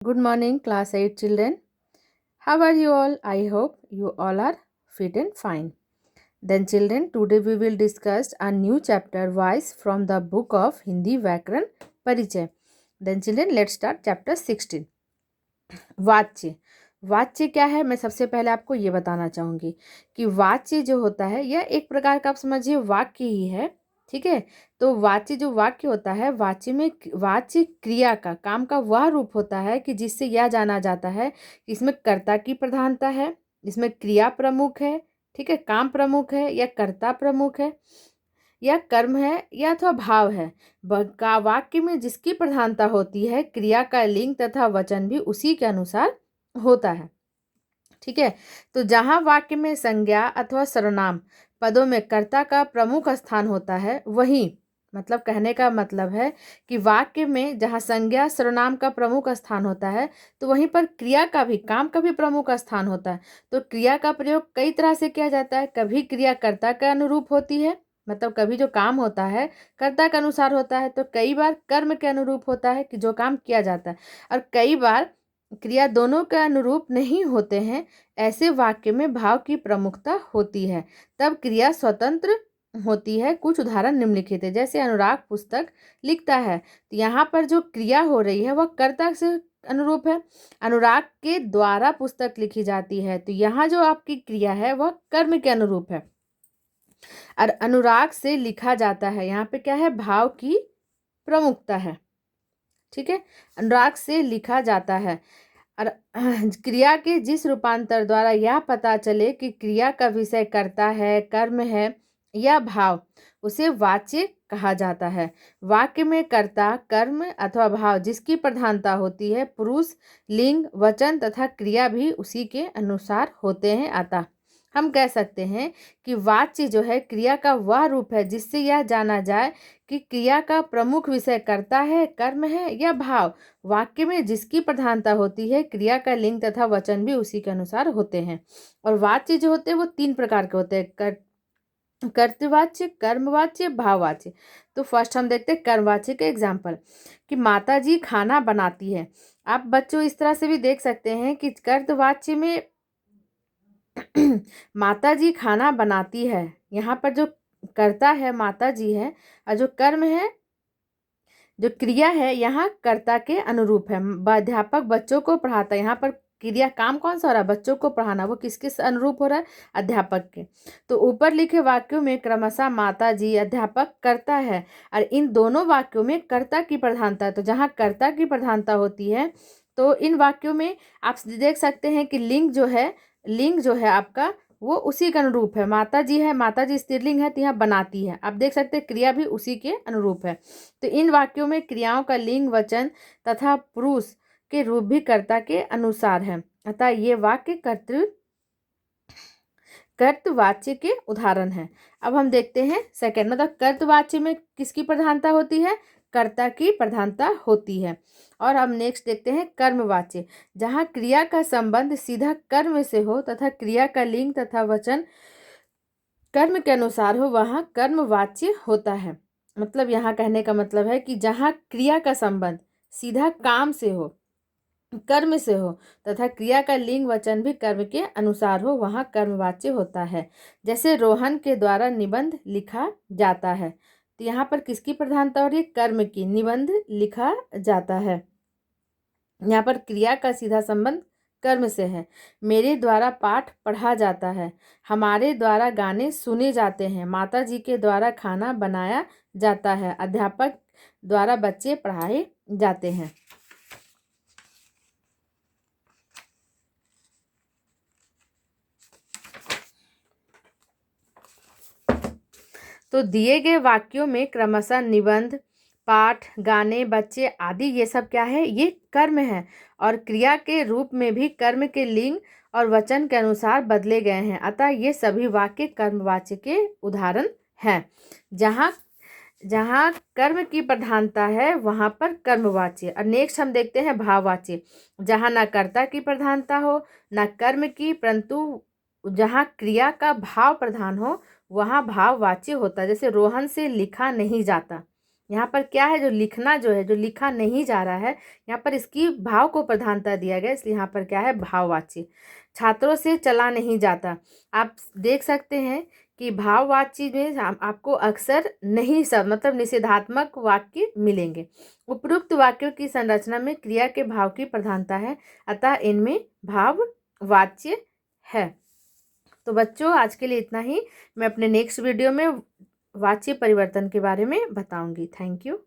Good morning, class 8 children. How are you all? I hope you all are fit and fine. Then, children, today we will discuss a new chapter wise from the book of Hindi Vyakaran Parichay. Then, children, let's start chapter 16. वाच्य वाच्य क्या है? मैं सबसे पहले आपको ये बताना चाहूँगी कि वाच्य जो होता है यह एक प्रकार का आप समझिए वाक्य ही है। ठीक है, तो वाच्य जो वाक्य होता है, वाच्य में वाच्य क्रिया का काम का वह रूप होता है कि जिससे यह जाना जाता है कि इसमें कर्ता की प्रधानता है, इसमें क्रिया प्रमुख है, ठीक है, काम प्रमुख है या कर्ता प्रमुख है या कर्म है या अथवा भाव है। का वाक्य में जिसकी प्रधानता होती है, क्रिया का लिंग तथा वचन भी उसी के अनुसार होता है। ठीक है, तो जहाँ वाक्य में संज्ञा अथवा सर्वनाम पदों में कर्ता का प्रमुख स्थान होता है, वहीं मतलब कहने का मतलब है कि वाक्य में जहाँ संज्ञा सर्वनाम का प्रमुख स्थान होता है, तो वहीं पर क्रिया का भी, काम का भी प्रमुख स्थान होता है। तो क्रिया का प्रयोग कई तरह से किया जाता है। कभी क्रिया कर्ता के अनुरूप होती है, मतलब कभी जो काम होता है कर्ता के अनुसार होता है, तो कई बार कर्म के अनुरूप होता है कि जो काम किया जाता है, और कई बार क्रिया दोनों के अनुरूप नहीं होते हैं। ऐसे वाक्य में भाव की प्रमुखता होती है, तब क्रिया स्वतंत्र होती है। कुछ उदाहरण निम्नलिखित है। जैसे अनुराग पुस्तक लिखता है, तो यहाँ पर जो क्रिया हो रही है वह कर्ता से अनुरूप है। अनुराग के द्वारा पुस्तक लिखी जाती है, तो यहाँ जो आपकी क्रिया है वह कर्म के अनुरूप है। और अनुराग से लिखा जाता है, यहाँ पे क्या है? भाव की प्रमुखता है। ठीक है, अनुराग से लिखा जाता है। और क्रिया के जिस रूपांतर द्वारा यह पता चले कि क्रिया का विषय कर्ता है, कर्म है या भाव, उसे वाच्य कहा जाता है। वाक्य में कर्ता, कर्म अथवा भाव जिसकी प्रधानता होती है, पुरुष, लिंग, वचन तथा क्रिया भी उसी के अनुसार होते हैं। अतः हम कह सकते हैं कि वाच्य जो है क्रिया का वह रूप है जिससे यह जाना जाए कि क्रिया का प्रमुख विषय कर्ता है, कर्म है या भाव। वाक्य में जिसकी प्रधानता होती है, क्रिया का लिंग तथा वचन भी उसी के अनुसार होते हैं। और वाच्य जो होते हैं वो 3 प्रकार के होते हैं, कर्तवाच्य, कर्मवाच्य, भाववाच्य। तो फर्स्ट हम देखते हैं कर्मवाच्य के एग्जाम्पल कि माता जी खाना बनाती है। आप बच्चों इस तरह से भी देख सकते हैं कि कर्तवाच्य में माता जी खाना बनाती है, यहाँ पर जो कर्ता है माता जी है, और जो कर्म है, जो क्रिया है, यहाँ कर्ता के अनुरूप है। अध्यापक बच्चों को पढ़ाता है, यहाँ पर क्रिया काम कौन सा हो रहा है? बच्चों को पढ़ाना। वो किसके अनुरूप हो रहा है? अध्यापक के। तो ऊपर लिखे वाक्यों में क्रमशः माता जी, अध्यापक कर्ता है, और इन दोनों वाक्यों में कर्ता की प्रधानता है। तो जहाँ कर्ता की प्रधानता होती है, तो इन वाक्यों में आप देख सकते हैं कि लिंग जो है आपका वो उसी के अनुरूप है। माता जी है, माता जी स्त्रीलिंग है, तो यहाँ बनाती है। आप देख सकते हैं क्रिया भी उसी के अनुरूप है। तो इन वाक्यों में क्रियाओं का लिंग, वचन तथा पुरुष के रूप भी कर्ता के अनुसार है। अतः ये वाक्य कर्तवाच्य के उदाहरण है। अब हम देखते हैं सेकंड, मतलब कर्तवाच्य में किसकी प्रधानता होती है? कर्ता की प्रधानता होती है। और हम नेक्स्ट देखते हैं कर्मवाच्य, जहाँ क्रिया का संबंध सीधा कर्म से हो तथा क्रिया का लिंग तथा वचन कर्म के अनुसार हो, वहाँ कर्मवाच्य होता है। मतलब यहाँ कहने का मतलब है कि जहाँ क्रिया का संबंध सीधा काम से हो, कर्म से हो, तथा क्रिया का लिंग वचन भी कर्म के अनुसार हो, वहाँ कर्मवाच्य होता है। जैसे रोहन के द्वारा निबंध लिखा जाता है, तो यहाँ पर किसकी प्रधानता हो रही है? कर्म की। निबंध लिखा जाता है, यहाँ पर क्रिया का सीधा संबंध कर्म से है। मेरे द्वारा पाठ पढ़ा जाता है, हमारे द्वारा गाने सुने जाते हैं, माता जी के द्वारा खाना बनाया जाता है, अध्यापक द्वारा बच्चे पढ़ाए जाते हैं। तो दिए गए वाक्यों में क्रमशः निबंध, पाठ, गाने, बच्चे आदि ये सब क्या है? ये कर्म है, और क्रिया के रूप में भी कर्म के लिंग और वचन के अनुसार बदले गए हैं। अतः ये सभी वाक्य कर्मवाच्य के उदाहरण हैं। जहाँ जहाँ कर्म की प्रधानता है वहाँ पर कर्मवाच्य। और नेक्स्ट हम देखते हैं भाववाच्य, जहाँ न कर्ता की प्रधानता हो न कर्म की, परंतु जहाँ क्रिया का भाव प्रधान हो वहाँ भाववाच्य होता है। जैसे रोहन से लिखा नहीं जाता, यहाँ पर क्या है, जो लिखना जो है, जो लिखा नहीं जा रहा है, यहाँ पर इसकी भाव को प्रधानता दिया गया, इसलिए यहाँ पर क्या है, भाववाची। छात्रों से चला नहीं जाता, आप देख सकते हैं कि भाववाची में आपको अक्सर नहीं सब मतलब निषेधात्मक वाक्य मिलेंगे। उपरोक्त वाक्यों की संरचना में क्रिया के भाव की प्रधानता है, अतः इनमें भाववाच्य है। तो बच्चों आज के लिए इतना ही। मैं अपने नेक्स्ट वीडियो में वाच्य परिवर्तन के बारे में बताऊंगी। Thank you.